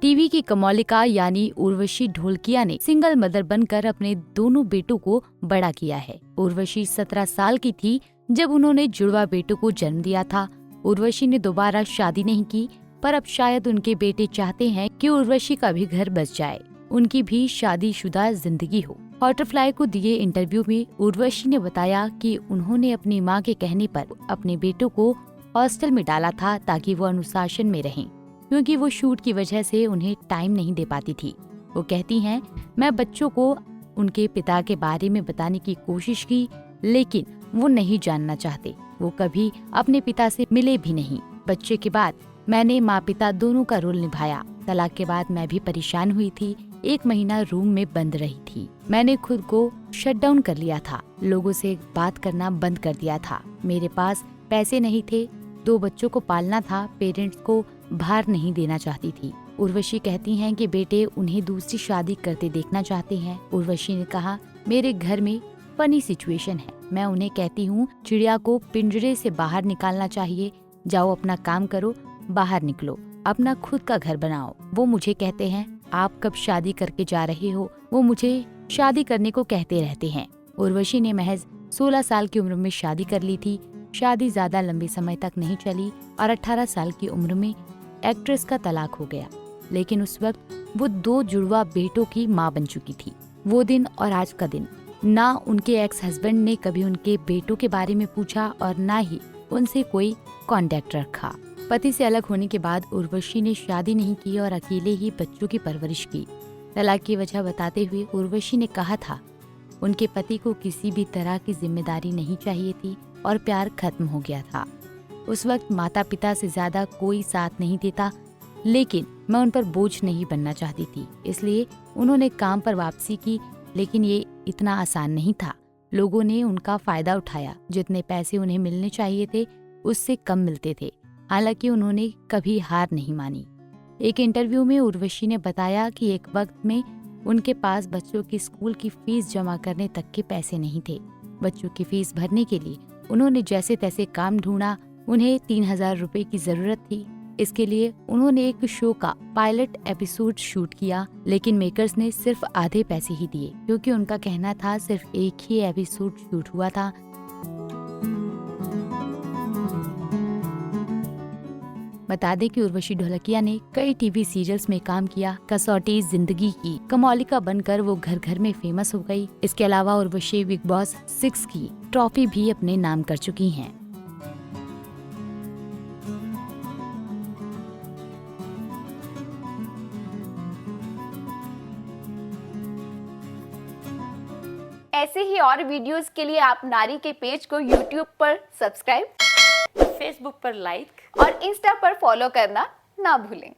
TV की कमौलिका यानी उर्वशी ढोलकिया ने सिंगल मदर बनकर अपने दोनों बेटों को बड़ा किया है। उर्वशी 17 साल की थी जब उन्होंने जुड़वा बेटों को जन्म दिया था। उर्वशी ने दोबारा शादी नहीं की, पर अब शायद उनके बेटे चाहते हैं कि उर्वशी का भी घर बस जाए, उनकी भी शादीशुदा जिंदगी हो। बटरफ्लाई को दिए इंटरव्यू में उर्वशी ने बताया कि उन्होंने अपनी मां के कहने पर अपने बेटों को हॉस्टल में डाला था ताकि वो अनुशासन में रहें, क्योंकि वो शूट की वजह से उन्हें टाइम नहीं दे पाती थी। वो कहती हैं, मैं बच्चों को उनके पिता के बारे में बताने की कोशिश की, लेकिन वो नहीं जानना चाहते। वो कभी अपने पिता से मिले भी नहीं। बच्चे के बाद मैंने माँ पिता दोनों का रोल निभाया। तलाक के बाद मैं भी परेशान हुई थी। 1 महीना रूम में बंद रही थी। मैंने खुद को शट डाउन कर लिया था, लोगों से बात करना बंद कर दिया था। मेरे पास पैसे नहीं थे, 2 बच्चों को पालना था, पेरेंट्स को भार नहीं देना चाहती थी। उर्वशी कहती हैं कि बेटे उन्हें दूसरी शादी करते देखना चाहते हैं। उर्वशी ने कहा, मेरे घर में फनी सिचुएशन है। मैं उन्हें कहती हूँ, चिड़िया को पिंजरे से बाहर निकालना चाहिए, जाओ अपना काम करो, बाहर निकलो, अपना खुद का घर बनाओ। वो मुझे कहते हैं, आप कब शादी करके जा रहे हो? वो मुझे शादी करने को कहते रहते हैं। उर्वशी ने महज 16 साल की उम्र में शादी कर ली थी। शादी ज्यादा लंबे समय तक नहीं चली और 18 साल की उम्र में एक्ट्रेस का तलाक हो गया, लेकिन उस वक्त वो 2 जुड़वा बेटों की मां बन चुकी थी। वो दिन और आज का दिन, ना उनके एक्स हस्बैंड ने कभी उनके बेटों के बारे में पूछा और ना ही उनसे कोई कांटेक्ट रखा। पति से अलग होने के बाद उर्वशी ने शादी नहीं की और अकेले ही बच्चों की परवरिश की। तलाक की वजह बताते हुए उर्वशी ने कहा था, उनके पति को किसी भी तरह की जिम्मेदारी नहीं चाहिए थी और प्यार खत्म हो गया था। उस वक्त माता पिता से ज्यादा कोई साथ नहीं देता, लेकिन मैं उन पर बोझ नहीं बनना चाहती थी, इसलिए उन्होंने काम पर वापसी की। लेकिन ये इतना आसान नहीं था। लोगों ने उनका फायदा उठाया। जितने पैसे उन्हें मिलने चाहिए थे उससे कम मिलते थे। हालांकि उन्होंने कभी हार नहीं मानी। एक इंटरव्यू में उर्वशी ने बताया कि एक वक्त में उनके पास बच्चों की स्कूल की फीस जमा करने तक के पैसे नहीं थे। बच्चों की फीस भरने के लिए उन्होंने जैसे तैसे काम ढूंढा। उन्हें 3000 रुपए की जरूरत थी। इसके लिए उन्होंने एक शो का पायलट एपिसोड शूट किया, लेकिन मेकर्स ने सिर्फ आधे पैसे ही दिए, क्योंकि उनका कहना था सिर्फ एक ही एपिसोड शूट हुआ था। बता दें कि उर्वशी ढोलकिया ने कई टीवी सीरियल्स में काम किया। कसौटी जिंदगी की कमौलिका बनकर वो घर घर में फेमस हो गई। इसके अलावा उर्वशी बिग बॉस 6 की ट्रॉफी भी अपने नाम कर चुकी हैं। ऐसे ही और वीडियोस के लिए आप नारी के पेज को YouTube पर सब्सक्राइब, फेसबुक पर लाइक और इंस्टा पर फॉलो करना ना भूलें।